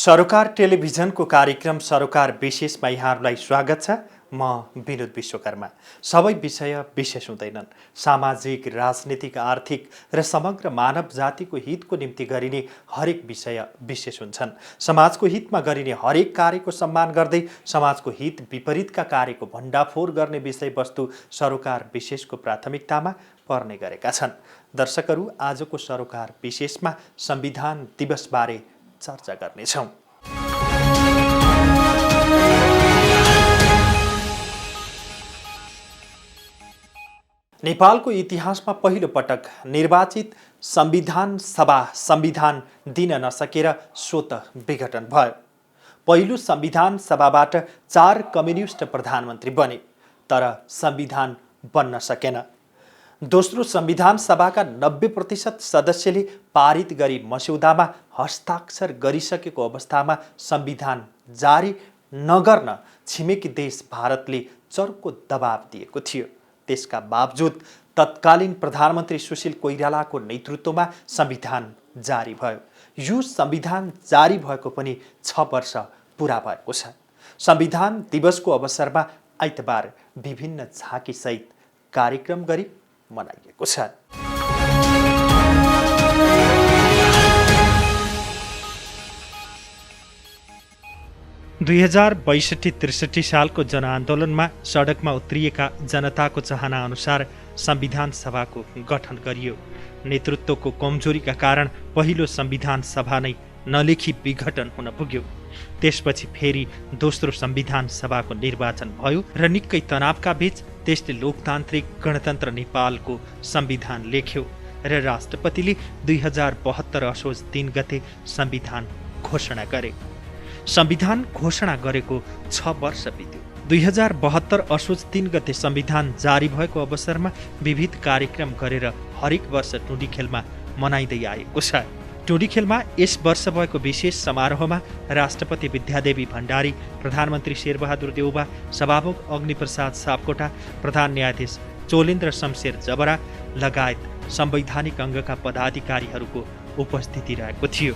सरोकार टेलिभिजनको कार्यक्रम सरोकार विशेषमा यहाँहरूलाई स्वागत छ। म विनोद विश्वकर्मा। सबै विषय विशेष हुँदैनन्। सामाजिक, राजनीतिक, आर्थिक र समग्र मानव जातिको हितको निम्ति गरिने हरेक विषय विशेष हुन्छन्। समाजको हितमा गरिने हरेक कार्यको सम्मान गर्दै समाजको हित विपरीतका कार्यको भण्डाफोर गर्ने विषयवस्तु सरोकार विशेषको प्राथमिकतामा पर्ने गरेका छन्। दर्शकहरू, आजको सरोकार विशेषमा संविधान दिवसबारे चर्चा गर्नेछौँ। नेपालको इतिहासमा पहिलो पटक निर्वाचित संविधान सभा संविधान दिन नसकेर स्वतः विघटन भयो। पहिलो संविधान सभाबाट 4 कम्युनिस्ट प्रधानमन्त्री बने, तर संविधान बन्न सकेन। दोस्रो संविधान सभाका 90% सदस्यले पारित गरी मस्यौदामा हस्ताक्षर गरिसकेको अवस्थामा संविधान जारी नगर्न छिमेकी देश भारतले चर्को दबाब दिएको थियो। त्यसका बावजुद तत्कालीन प्रधानमन्त्री सुशील कोइरालाको नेतृत्वमा संविधान जारी भयो। यो संविधान जारी भएको पनि 6 वर्ष पुरा भएको छ। संविधान दिवसको अवसरमा आइतबार विभिन्न झाँकीसहित कार्यक्रम गरी मनाइएको छ। दुई 2062-63 सालको जनआन्दोलनमा सडकमा उत्रिएका जनताको चाहना अनुसार संविधान सभाको गठन गरियो। नेतृत्वको कमजोरीका कारण पहिलो संविधान सभा नै नलेखी विघटन हुन पुग्यो। त्यसपछि फेरि दोस्रो संविधान सभाको निर्वाचन भयो र निकै तनावका बीच त्यसले लोकतान्त्रिक गणतन्त्र नेपालको संविधान लेख्यो र राष्ट्रपतिले 2072 असोज 3 गते संविधान घोषणा गरे। संविधान घोषणा गरेको 6 वर्ष बित्यो। 2072 असोज 3 गते संविधान जारी भएको अवसरमा विविध कार्यक्रम गरेर हरेक वर्ष टुँडिखेलमा मनाइँदै आएको छ। टुँडिखेलमा यस वर्ष भएको विशेष समारोहमा राष्ट्रपति विद्यादेवी भण्डारी, प्रधानमन्त्री शेरबहादुर देउबा, सभामुख अग्निप्रसाद सापकोटा, प्रधान न्यायाधीश चोलेन्द्र शमशेर जबरा लगायत संवैधानिक अङ्गका पदाधिकारीहरूको उपस्थिति रहेको थियो।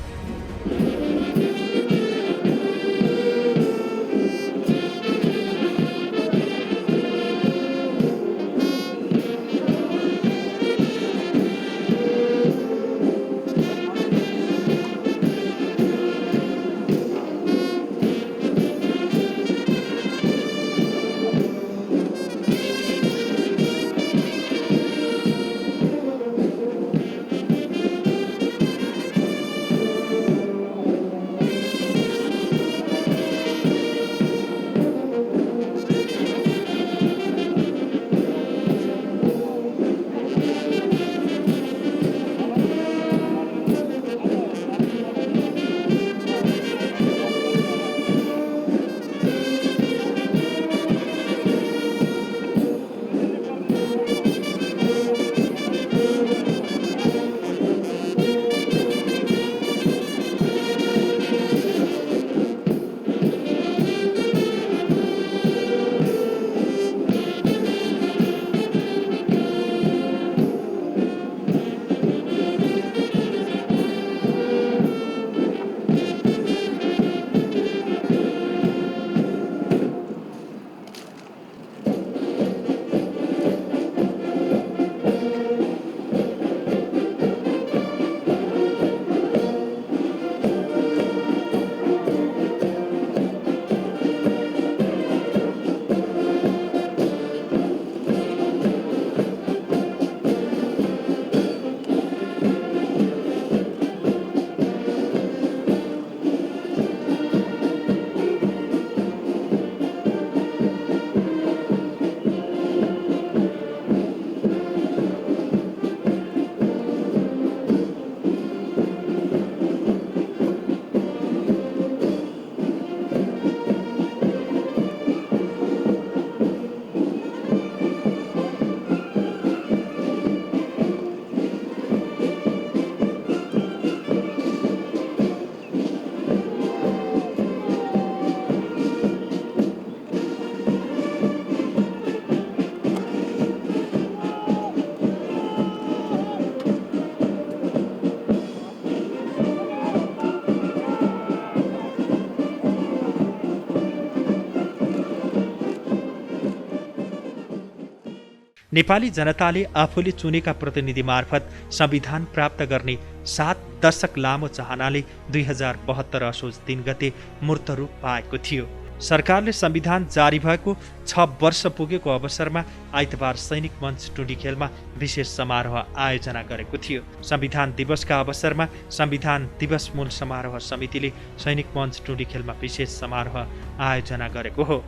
नेपाली जनताले आफूले चुनेका प्रतिनिधि मार्फत संविधान प्राप्त गर्ने 7 दशक लामो चाहनाले 2072 असोज 3 गते मूर्त रूप पाएको थियो। सरकारले संविधान जारी भएको 6 वर्ष पुगेको अवसरमा आइतबार सैनिक मञ्च टुँडिखेलमा विशेष समारोह आयोजना गरेको थियो। संविधान दिवसका अवसरमा संविधान दिवस मूल समारोह समितिले सैनिक मञ्च टुँडिखेलमा विशेष समारोह आयोजना गरेको हो।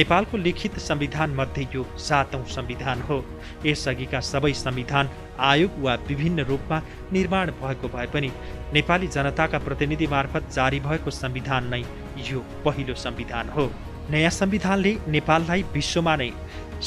नेपालको लिखित संविधान मध्ये यो 7औं संविधान हो। यसअघिका सबै संविधान आयोग वा विभिन्न रूपमा निर्माण भएको भए पनि नेपाली जनताका प्रतिनिधि मार्फत जारी भएको संविधान नै यो पहिलो संविधान हो। नयाँ संविधानले नेपाललाई विश्वमा नै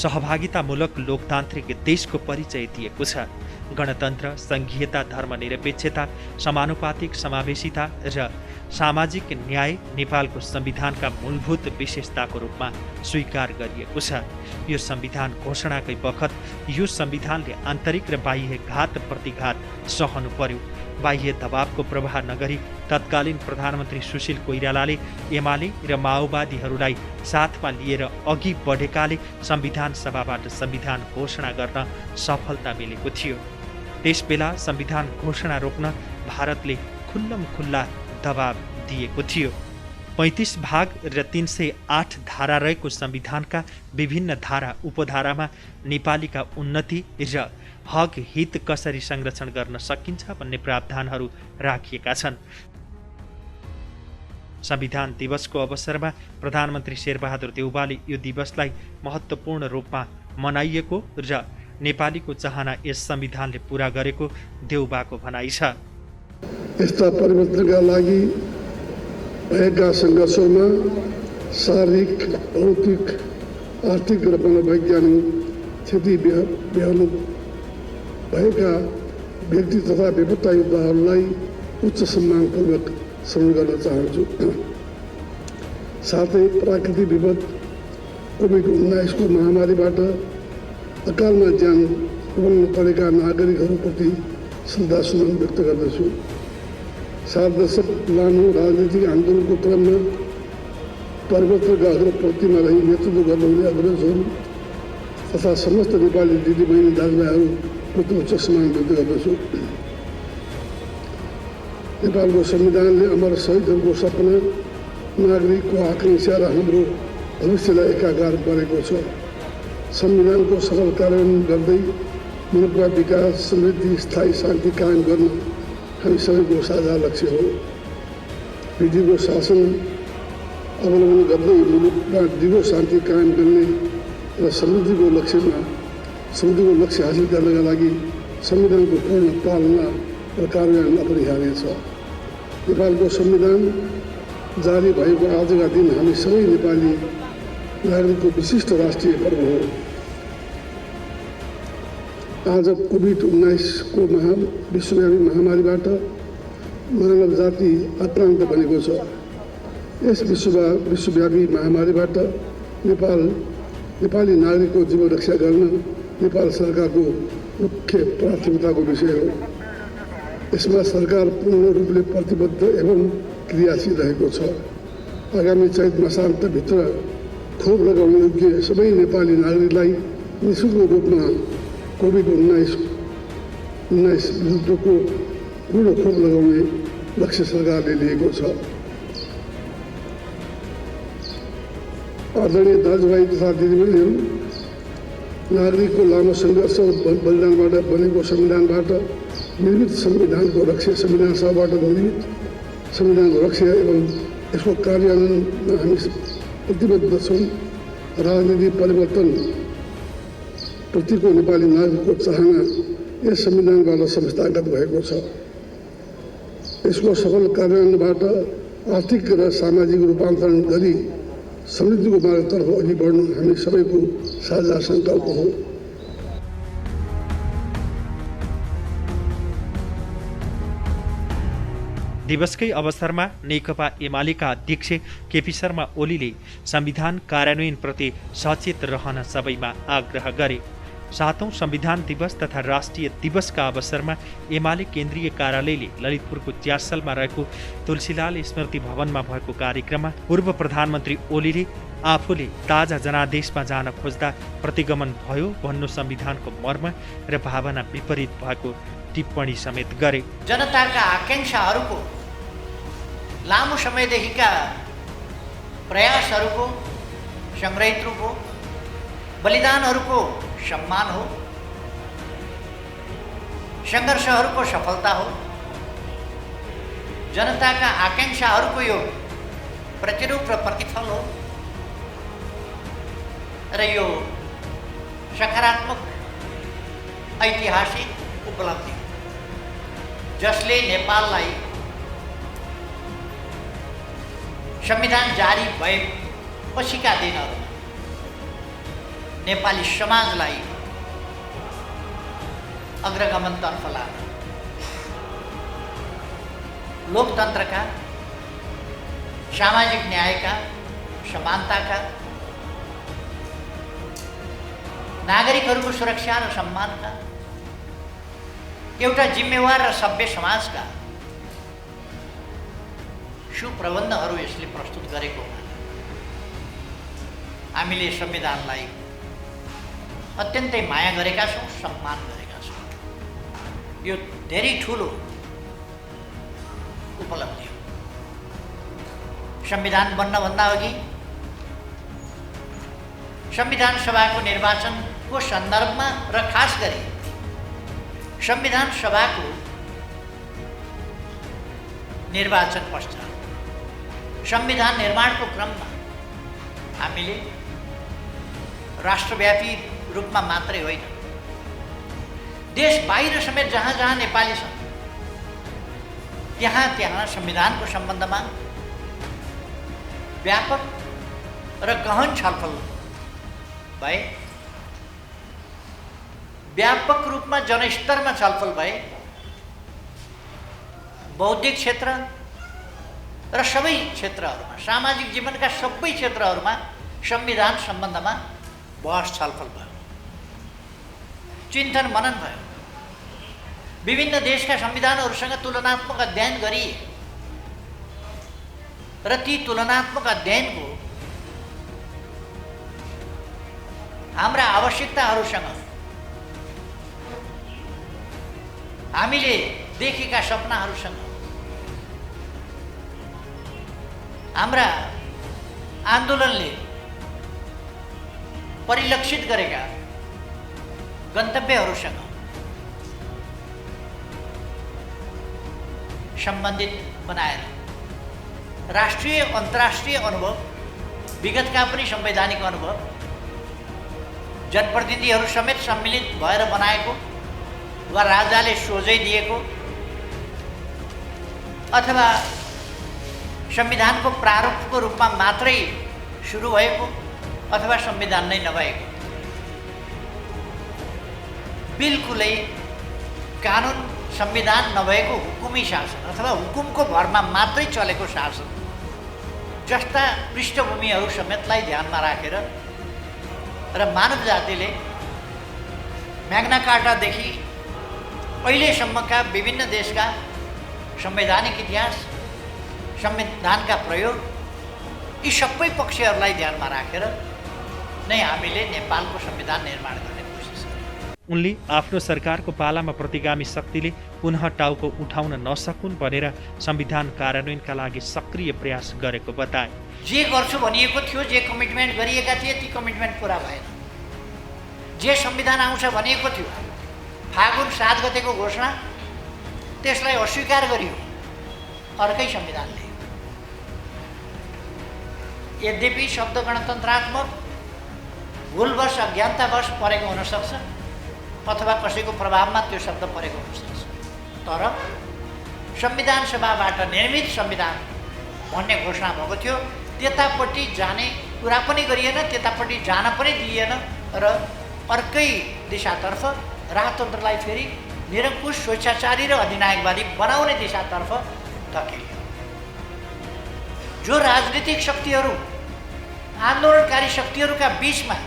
सहभागितामूलक लोकतान्त्रिक देशको परिचय दिएको छ। गणतन्त्र, संघीयता, धर्मनिरपेक्षता, समानुपातिक समावेशिता र सामाजिक न्याय नेपालको संविधानका मूलभूत विशेषताको रूपमा स्वीकार गरिएको छ। यो संविधान घोषणाकै बखत यो संविधानले आन्तरिक र बाह्य घात प्रतिघात सहनु पर्यो। बाह्य दबावको प्रवाह नगरी तत्कालीन प्रधानमन्त्री सुशील कोइरालाले एमाले र माओवादीहरूलाई साथमा लिएर अघि बढेकाले संविधान सभाबाट संविधान घोषणा गर्न सफलता मिलेको थियो। त्यसबेला संविधान घोषणा रोक्न भारतले खुल्लमखुल्ला दबाव दिएको थियो। 35 भाग र 308 धारा रहेको संविधानका विभिन्न धारा उपधारामा नेपालीका उन्नति र हक हित कसरी संरक्षण गर्न सकिन्छ भन्ने प्रावधानहरू राखिएका छन्। संविधान दिवसको अवसरमा प्रधानमन्त्री शेरबहादुर देउवाले यो दिवसलाई महत्त्वपूर्ण रूपमा मनाइएको र नेपालीको चाहना यस संविधानले पूरा गरेको देउबाको भनाइ छ। यस्ता परिवर्तनका लागि भएका सङ्घर्षमा शारीरिक, भौतिक, आर्थिक र मनोवैज्ञानिक क्षति बेहोर्नु भएका व्यक्ति तथा बेपत्ता योद्धाहरूलाई उच्च सम्मानपूर्वक स्मरण गर्न चाहन्छु। साथै प्राकृतिक विपद कोभिड-19 महामारीबाट अकालमा ज्यान गुमाउनु परेका नागरिकहरूप्रति श्रद्धासुमन व्यक्त गर्दछु। 7 दशक लामो राजनीतिक आन्दोलनको क्रममा परिवर्तनका अग्रपन्थीमा रही नेतृत्व गर्नुहुने अग्रजहरू तथा समस्त नेपाली दिदीबहिनी दाजुभाइहरूप्रति उच्च सम्मान व्यक्त गर्दछु। नेपालको संविधानले अमर शहीदहरूको सपना, नागरिकको आकांक्षा र हाम्रो भविष्यलाई एकाकार गरेको छ। संविधानको सफल कार्यान्वयन गर्दै मुलुकमा विकास, समृद्धि, स्थायी शान्ति कायम गर्न हामी सबैको साझा लक्ष्य हो। विधिको शासन अवलम्बन गर्दै मुलुकमा दृढ शान्ति कायम गर्ने र समृद्धिको लक्ष्य हासिल गर्नका लागि संविधानको पूर्ण पालना र कार्यान्वयन अपरिहार्य छ। नेपालको संविधान जारी भएको आजका दिन हामी सबै नेपाली नागरिकको विशिष्ट राष्ट्रिय पर्व हो। आज कोभिड-19 विश्वव्यापी महामारीबाट मानव जाति आक्रान्त बनेको छ। यस विश्वव्यापी महामारीबाट नेपाली नागरिकको जीवन रक्षा गर्न नेपाल सरकारको मुख्य प्राथमिकताको विषय हो। यसमा सरकार पूर्ण रूपले प्रतिबद्ध एवं क्रियाशील रहेको छ। आगामी चैत मासान्तभित्र खोप लगाउन योग्य सबै नेपाली नागरिकलाई निःशुल्क रूपमा कोभिड-19 विरुद्धको पूर्ण खोप लगाउने लक्ष्य सरकारले लिएको छ। आदरणीय दाजुभाइ तथा दिदीबहिनीहरू, नागरिकको लामो सङ्घर्ष बलिदानबाट बनेको संविधानबाट निर्मित संविधानको रक्षा, संविधान सभाबाट निर्मित संविधानको रक्षा एवं यसको कार्यान्वयनमा हामी प्रतिबद्ध छौँ। राजनीतिक परिवर्तन प्रतिको नेपाली नागरिकको चाहना यस संविधानबाट संस्थागत भएको छ। यसको सफल कार्यान्वयनबाट आर्थिक र सामाजिक रूपान्तरण गरी समृद्धिको मार्गतर्फ अघि बढ्नु हामी सबैको साझा सङ्कल्प हो। दिवसकै अवसरमा नेकपा एमालेका अध्यक्ष केपी शर्मा ओलीले संविधान कार्यान्वयनप्रति सचेत रहन सबैमा आग्रह गरे। 7औं संविधान दिवस तथा राष्ट्रिय दिवसका अवसरमा एमाले केन्द्रीय कार्यालयले ललितपुरको च्यासलमा रहेको तुलसीलाल स्मृति भवनमा भएको कार्यक्रममा पूर्व प्रधानमन्त्री ओलीले आफूले ताजा जनादेशमा जान खोज्दा प्रतिगमन भयो भन्नु संविधानको मर्म र भावना विपरीत भएको टिप्पणी समेत गरे। जनताका आकांक्षाहरूको लामो समयदेखिका प्रयासहरूको, संग्रहित रूप हो, बलिदानहरूको सम्मान हो, सङ्घर्षहरूको सफलता हो। जनताका आकांक्षाहरूको यो प्रतिरूप र प्रतिफल हो र यो सकारात्मक ऐतिहासिक उपलब्धि जसले नेपाललाई संविधान जारी भए पछिका दिनहरू नेपाली समाजलाई अग्रगमनतर्फ लान, लोकतन्त्रका, सामाजिक न्यायका, समानताका, नागरिकहरूको सुरक्षा र सम्मानका, एउटा जिम्मेवार र सभ्य समाजका सुप्रबन्धहरू यसले प्रस्तुत गरेको हामीले संविधानलाई अत्यन्तै माया गरेका छौँ, सम्मान गरेका छौँ। यो धेरै ठुलो उपलब्धि हो। संविधान बन्नभन्दा अघि संविधान सभाको निर्वाचनको सन्दर्भमा र खास गरी संविधान सभाको निर्वाचन पश्चात संविधान निर्माणको क्रममा हामीले राष्ट्रव्यापी रूपमा मात्रै होइन, देश बाहिर समेत जहाँ जहाँ नेपाली छन् त्यहाँ त्यहाँ संविधानको सम्बन्धमा व्यापक र गहन छलफल भए व्यापक रूपमा जनस्तरमा छलफल भए, बौद्धिक क्षेत्र र सबै क्षेत्रहरूमा, सामाजिक जीवनका सबै क्षेत्रहरूमा संविधान सम्बन्धमा बहस छलफल भयो, चिन्तन मनन भयो। विभिन्न देशका संविधानहरूसँग तुलनात्मक अध्ययन गरिए र ती तुलनात्मक अध्ययनको हाम्रा आवश्यकताहरूसँग, हामीले देखेका सपनाहरूसँग, हाम्रा आन्दोलनले परिलक्षित गरेका गन्तव्यहरूसँग सम्बन्धित बनाएर राष्ट्रिय अन्तर्राष्ट्रिय अनुभव, विगतका पनि संवैधानिक अनुभव, जनप्रतिनिधिहरू समेत सम्मिलित भएर बनाएको वा राजाले सोझै दिएको अथवा संविधानको प्रारूपको रूपमा मात्रै सुरु भएको अथवा संविधान नै नभएको, बिल्कुलै कानुन संविधान नभएको हुकुमी शासन अथवा हुकुमको भरमा मात्रै चलेको शासन जस्ता पृष्ठभूमिहरू समेतलाई ध्यानमा राखेर र मानव जातिले म्याग्ना कार्टादेखि अहिलेसम्मका विभिन्न देशका संवैधानिक इतिहास, संविधानका प्रयोग, यी सबै पक्षहरूलाई ध्यानमा राखेर नै हामीले नेपालको संविधान निर्माण गर्ने कोसिस गर्यौँ। उनले आफ्नो सरकारको पालामा प्रतिगामी शक्तिले पुनः टाउको उठाउन नसकुन् भनेर संविधान कार्यान्वयनका लागि सक्रिय प्रयास गरेको बताए। जे गर्छु भनिएको थियो, जे कमिटमेन्ट गरिएका थिए, ती कमिटमेन्ट पुरा भएन। जे संविधान आउँछ भनिएको थियो, फागुन 7 गतेको घोषणा, त्यसलाई अस्वीकार गरियो अर्कै संविधानले। यद्यपि शब्द गणतन्त्रात्मक भुलवश, अज्ञानतावश परेको हुनसक्छ अथवा कसैको प्रभावमा त्यो शब्द परेको हुनसक्छ, तर संविधान सभाबाट निर्मित संविधान भन्ने घोषणा भएको थियो। त्यतापट्टि जाने कुरा पनि गरिएन, त्यतापट्टि जान पनि दिइएन र अर्कै दिशातर्फ राजतन्त्रलाई फेरि निरङ्कुश, स्वेच्छाचारी र अधिनायकवादी बनाउने दिशातर्फ धकेलियो। जो राजनीतिक शक्तिहरू आन्दोलनकारी शक्तिहरूका बीचमा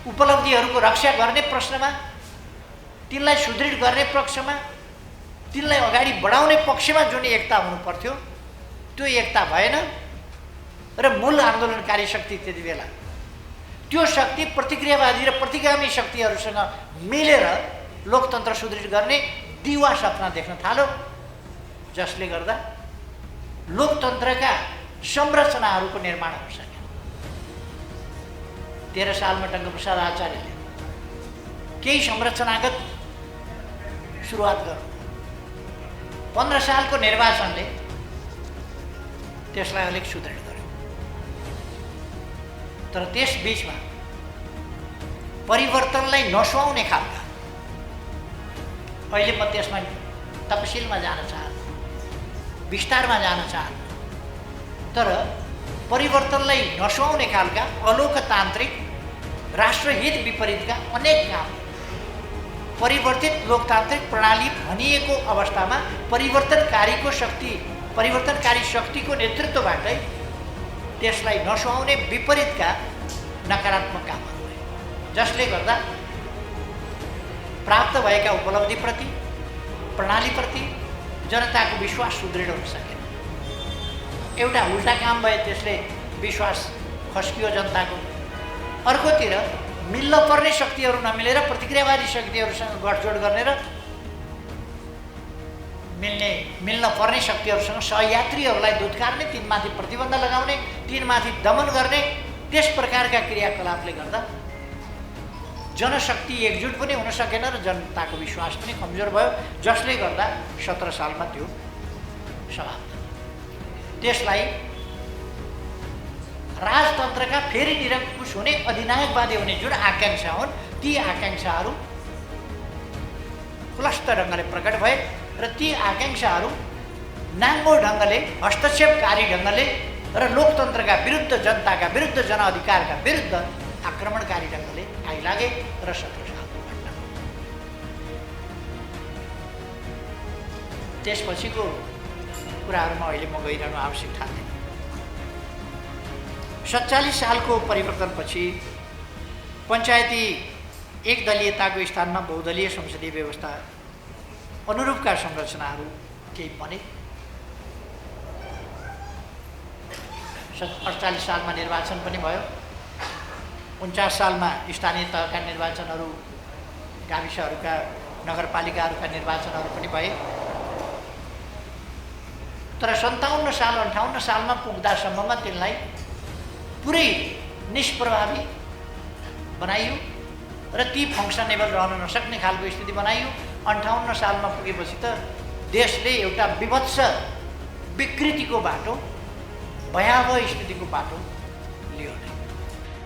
उपलब्धिहरूको रक्षा गर्ने प्रश्नमा, तिनलाई सुदृढ गर्ने पक्षमा, तिनलाई अगाडि बढाउने पक्षमा जुन एकता हुनु पर्थ्यो, त्यो एकता भएन र मूल आन्दोलनकारी शक्ति त्यति बेला त्यो शक्ति प्रतिक्रियावादी र प्रतिगामी शक्तिहरूसँग मिलेर लोकतन्त्र सुदृढ गर्ने दिवा सपना देख्न थाल्यो, जसले गर्दा लोकतन्त्रका संरचनाहरूको निर्माण हुन सक्यो। 13 सालमा टङ्कप्रसाद आचार्यले केही संरचनागत सुरुवात गर्नु, 15 सालको निर्वाचनले त्यसलाई अलिक सुदृढ गर्यो। तर त्यस बीचमा परिवर्तनलाई नसुहाउने खालका, अहिले म त्यसमा तपसिलमा जान चाहन्छु, विस्तारमा जान चाहन्छु, तर परिवर्तनलाई नसुहाउने खालका अलोकतान्त्रिक, राष्ट्रहित विपरीतका अनेक काम परिवर्तित लोकतान्त्रिक प्रणाली भनिएको अवस्थामा परिवर्तनकारी शक्तिको नेतृत्वबाटै त्यसलाई नसुहाउने विपरीतका नकारात्मक कामहरू भए, जसले गर्दा प्राप्त भएका उपलब्धिप्रति, प्रणालीप्रति जनताको विश्वास सुदृढ हुन सकेन। एउटा उल्टा काम भए, त्यसले विश्वास खस्कियो जनताको। अर्कोतिर मिल्न पर्ने शक्तिहरू नमिलेर प्रतिक्रियावादी शक्तिहरूसँग गठजोड गर्ने र मिल्न पर्ने शक्तिहरूसँग सहयात्रीहरूलाई दुत्कारने, तिनमाथि प्रतिबन्ध लगाउने, तिनमाथि दमन गर्ने, त्यस प्रकारका क्रियाकलापले गर्दा जनशक्ति एकजुट पनि हुन सकेन र जनताको विश्वास पनि कमजोर भयो, जसले गर्दा 17 सालमा त्यो समाप्त। त्यसलाई राजतन्त्रका फेरि निरङ्कुश हुने, अधिनायकवादी हुने जुन आकाङ्क्षा हुन्, ती आकाङ्क्षाहरू खुलस्त ढङ्गले प्रकट भए र ती आकाङ्क्षाहरू नाङ्गो ढङ्गले, हस्तक्षेपकारी ढङ्गले र लोकतन्त्रका विरुद्ध, जनताका विरुद्ध, जनअधिकारका विरुद्ध आक्रमणकारी ढङ्गले आइलागे र 17 साल त्यसपछिको कुराहरूमा अहिले म गइरहनु आवश्यक ठान्दैन। 47 सालको परिवर्तनपछि पञ्चायती एकदलीयताको स्थानमा बहुदलीय संसदीय व्यवस्था अनुरूपका संरचनाहरू केही बने। 48 सालमा निर्वाचन पनि भयो। 49 सालमा स्थानीय तहका निर्वाचनहरू, गाविसहरूका, नगरपालिकाहरूका निर्वाचनहरू पनि भए। तर 57 साल 58 सालमा पुग्दासम्ममा त्यसलाई पुरै निष्प्रभावी बनाइयो र ती फङ्सनेबल रहन नसक्ने खालको स्थिति बनाइयो। 58 सालमा पुगेपछि त देशले एउटा विभत्स विकृतिको बाटो, भयावह स्थितिको बाटो लियो नै।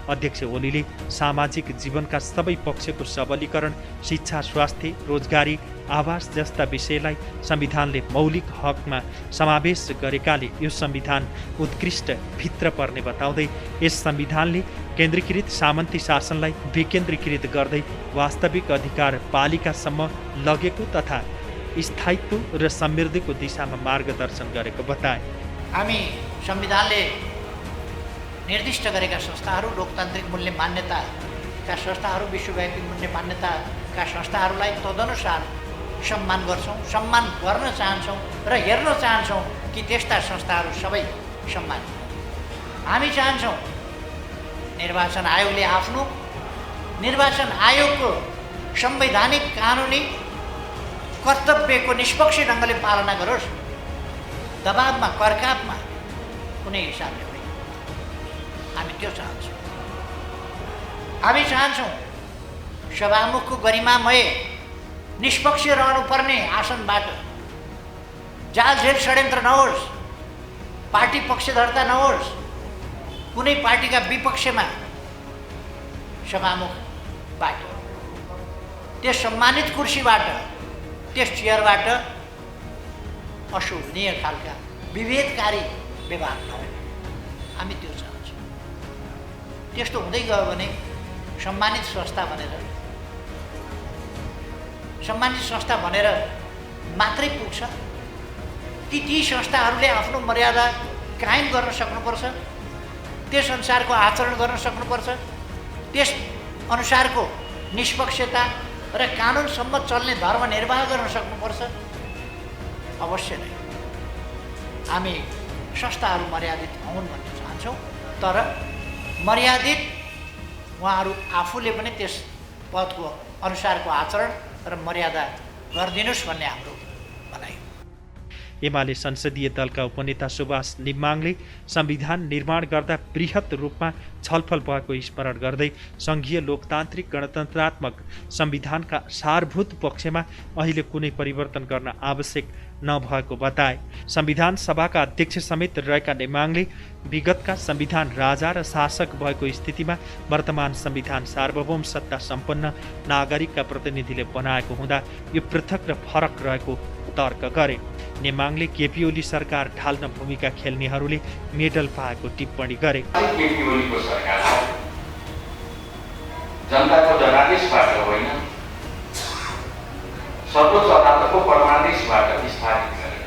अध्यक्ष ओलीले सामाजिक जीवनका सबै पक्षको सबलीकरण, शिक्षा, स्वास्थ्य, रोजगारी, आवास जस्ता विषयलाई संविधानले मौलिक हकमा समावेश गरेकाले यो संविधान उत्कृष्ट भित्र पर्ने बताउँदै यस संविधानले केन्द्रीकृत सामन्ती शासनलाई विकेन्द्रीकृत गर्दै वास्तविक अधिकार पालिकासम्म लगेको तथा स्थायित्व र समृद्धिको दिशामा मार्गदर्शन गरेको बताए। हामी संविधानले निर्दिष्ट गरेका संस्थाहरू, लोकतान्त्रिक मूल्य मान्यताका संस्थाहरू, विश्वव्यापी मूल्य मान्यताका संस्थाहरूलाई तदनुसार सम्मान गर्छौँ, सम्मान गर्न चाहन्छौँ र हेर्न चाहन्छौँ कि त्यस्ता संस्थाहरू सबै सम्मान। हामी चाहन्छौँ निर्वाचन आयोगले आफ्नो निर्वाचन आयोगको संवैधानिक कानुनी कर्तव्यको निष्पक्ष ढङ्गले पालना गरोस्, दबावमा, करकापमा कुनै हिसाबले होइन। हामी त्यो चाहन्छौँ। हामी चाहन्छौँ सभामुखको गरिमामय निष्पक्ष रहनुपर्ने आसनबाट जालझेल षड्यन्त्र नहोस्, पार्टी पक्षधरता नहोस्, कुनै पार्टीका विपक्षमा सभामुखबाट, त्यस सम्मानित कुर्सीबाट, त्यस चेयरबाट अशोभनीय खालका विभेदकारी व्यवहार नहोस्। हामी त्यो चाहन्छौँ। त्यस्तो हुँदै गयो भने सम्मानित संस्था भनेर मात्रै पुग्छ। ती संस्थाहरूले आफ्नो मर्यादा कायम गर्न सक्नुपर्छ, त्यस अनुसारको आचरण गर्न सक्नुपर्छ, त्यस अनुसारको निष्पक्षता र कानुनसम्म चल्ने धर्म निर्वाह गर्न सक्नुपर्छ। अवश्य नै हामी संस्थाहरू मर्यादित हुन् भन्ने चाहन्छौँ, तर मर्यादित उहाँहरू आफूले पनि त्यस पदको अनुसारको आचरण र मर्यादा गरिदिनुहोस् भन्ने हाम्रो भनाइ। एमाले संसदीय दलका उपनेता सुभाष निम्माङले संविधान निर्माण गर्दा बृहत रूपमा छलफल भएको स्मरण गर्दै सङ्घीय लोकतान्त्रिक गणतन्त्रात्मक संविधानका सारभूत पक्षमा अहिले कुनै परिवर्तन गर्न आवश्यक नभएको बताए। संविधान सभाका अध्यक्ष समेत रहेका नेमाङले विगतका संविधान राजा र शासक भएको स्थितिमा वर्तमान संविधान सार्वभौम सत्ता सम्पन्न नागरिकका प्रतिनिधिले बनाएको हुँदा यो पृथक र फरक रहेको तर्क गरे। नेमाङले केपी ओली सरकार ढाल्न भूमिका खेल्नेहरूले मेडल पाएको टिप्पणी गरे। केपी ओलीको सरकार जनताको जनादेशबाट होइन, सर्वोच्च अदालतको परमादेशबाट स्थापित गरेर,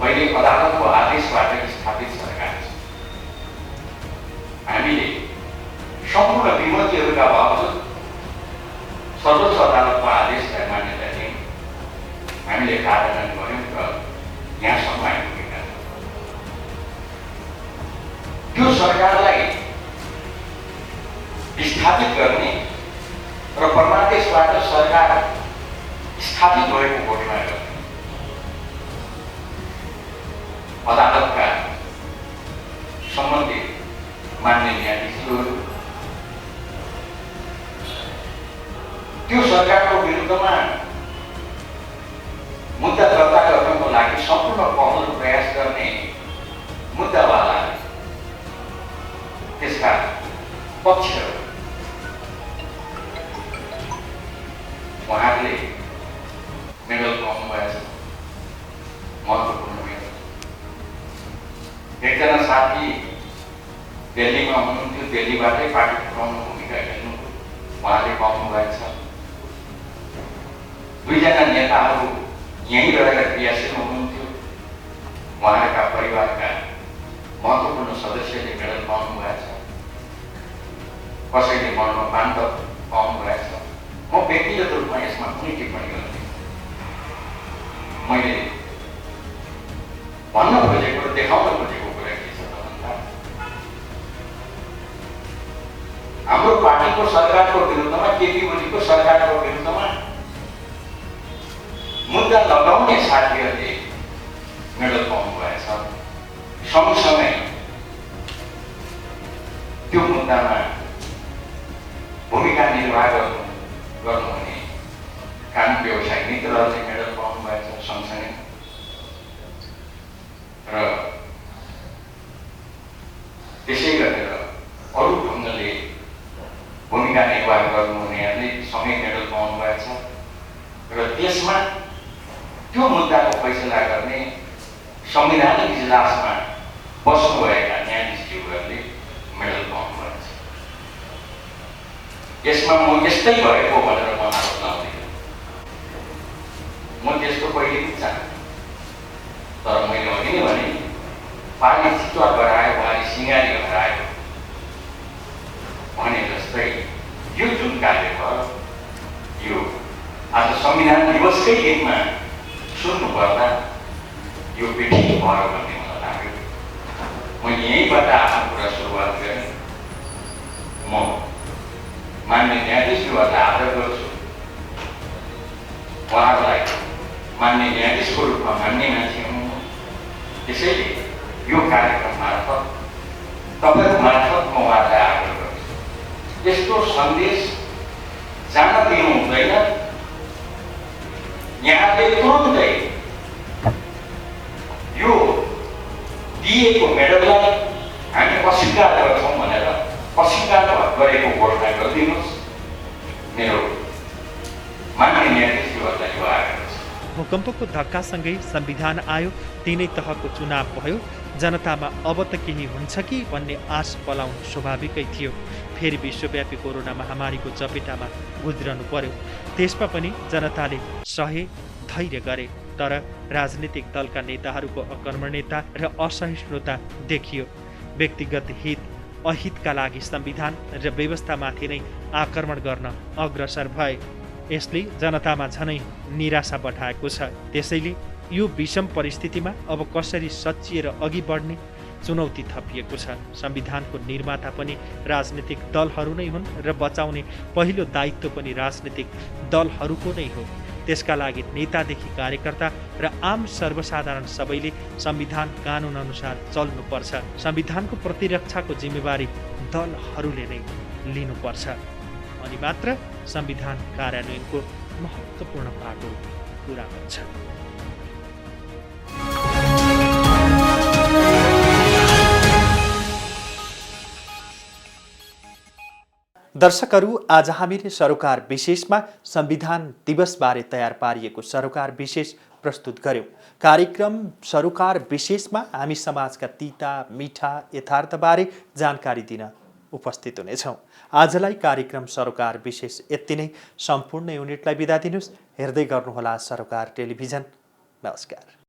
पहिले अदालतको आदेशबाट स्थापित सरकार छ। हामीले सम्पूर्ण विमतिहरूका बावजुद सर्वोच्च अदालतको आदेशलाई मान्यता दियौँ, हामीले कार्यान्वयन गऱ्यौँ र यहाँसम्म आइपुगेका छौँ। त्यो सरकारलाई स्थापित गर्ने र परमादेशबाट सरकार स्थापित भएको घोषणा गर्ने अदालतका सम्बन्धित मान्य न्यायाधीशहरू त्यो सरकारको विरुद्धमा मुद्दा दर्ता गर्नको लागि सम्पूर्ण पहल प्रयास गर्ने मुद्दावालाले त्यसका पक्षहरू उहाँहरूले मेडल पाउनुभएछ। महत्त्वपूर्ण मेडल। एकजना साथी दिल्लीमा हुनुहुन्थ्यो, दिल्लीबाटै पार्टी पुर्याउन भूमिका खेल्नुभयो, उहाँले पाउनुभएछ। दुईजना नेताहरू यहीँ रहेर क्रियाशील हुनुहुन्थ्यो। उहाँका परिवारका महत्त्वपूर्ण सदस्यले मेडल पाउनुभएको छ, कसैले मरणोपरान्त पाउनुभएको छ। म व्यक्तिगत रूपमा यसमा कुनै टिप्पणी गर्दिनँ। मैले भन्न खोजेको र देखाउन खोजेको कुरा के छ भन्दा हाम्रो पार्टीको सरकारको विरुद्धमा, केपी ओलीको सरकारको विरुद्धमा मुद्दा लगाउने साथीहरूले मेडल पाउनुभएछ। सँगसँगै त्यो मुद्दामा भूमिका निर्वाह गर्नुहुने कानुन व्यवसाय मित्रहरूले मेडल पाउनुभएछ। सँगसँगै र त्यसै गरेर अरू ढङ्गले भूमिका निर्वाह गर्नुहुनेहरूले समेत मेडल पाउनुभएछ। र त्यसमा त्यो मुद्दाको फैसला गर्ने संवैधानिक इजलासमा बस्नुभएका न्यायाधीशज्यूहरूले मेडल पाउनुभएछ। यसमा म यस्तै भएको भनेर म आरोप लाउँदिनँ। म त्यस्तो पहिले पनि चाहन्छु, तर मैले अघि नै भने पानी चितुवा गरायो, उहाँले सिँगारी हरायो भने जस्तै यो जुन कार्य भयो, यो आज संविधान दिवसकै दिनमा सुन्नुपर्दा यो बेठी भयो भन्ने मलाई लाग्यो। म यहीँबाट आफ्नो कुरा सुरुवात गरेँ। म मान्य न्यायाधीशज्यूहरूलाई आदर गर्छु, उहाँहरूलाई मान्य न्यायाधीशको रूपमा मान्ने मान्छे हुनु। त्यसैले यो कार्यक्रम मार्फत, तपाईँको मार्फत म उहाँलाई आग्रह गर्छु, यस्तो सन्देश जान दिनु हुँदैन। यहाँले तुरुन्तै यो दिएको मेडललाई हामी अस्वीकार गर्छौँ भनेर अस्वीकार गरेको घोषणा गरिदिनुहोस्। मेरो मान्य न्यायाधीशज्यूहरूलाई यो आग्रह छ। भूकम्पको धक्कासँगै संविधान आयो, तीनै तहको चुनाव भयो। जनतामा अब त केही हुन्छ कि भन्ने आश पलाउनु स्वाभाविकै थियो। फेरि विश्वव्यापी कोरोना महामारीको चपेटामा गुज्रनु पर्यो। त्यसमा पनि जनताले सहे, धैर्य गरे। तर राजनीतिक दलका नेताहरूको अकर्मण्यता र असहिष्णुता देखियो। व्यक्तिगत हित अहितका लागि संविधान र व्यवस्थामाथि नै आक्रमण गर्न अग्रसर भए। यसले जनतामा झनै निराशा बढाएको छ। त्यसैले यो विषम परिस्थितिमा अब कसरी सच्चिएर अघि बढ्ने चुनौती थपिएको छ। संविधानको निर्माता पनि राजनीतिक दलहरू नै हुन् र बचाउने पहिलो दायित्व पनि राजनीतिक दलहरूको नै हो। त्यसका लागि नेतादेखि कार्यकर्ता र आम सर्वसाधारण सबैले संविधान कानुन अनुसार चल्नुपर्छ। संविधानको प्रतिरक्षाको जिम्मेवारी दलहरूले नै लिनुपर्छ। अनि मात्र संविधान कार्यान्वयनको महत्त्वपूर्ण पाटो पुरा हुन्छ। दर्शकहरू, आज हामीले सरोकार विशेषमा संविधान दिवसबारे तयार पारिएको सरोकार विशेष प्रस्तुत गर्यौं। कार्यक्रम सरोकार विशेषमा हामी समाजका तिता मिठा यथार्थबारे जानकारी दिन उपस्थित हुनेछौँ। आजलाई कार्यक्रम सरोकार विशेष यति नै। सम्पूर्ण युनिटलाई बिदा दिनुहोस्। हेर्दै गर्नुहोला सरोकार टेलिभिजन। नमस्कार।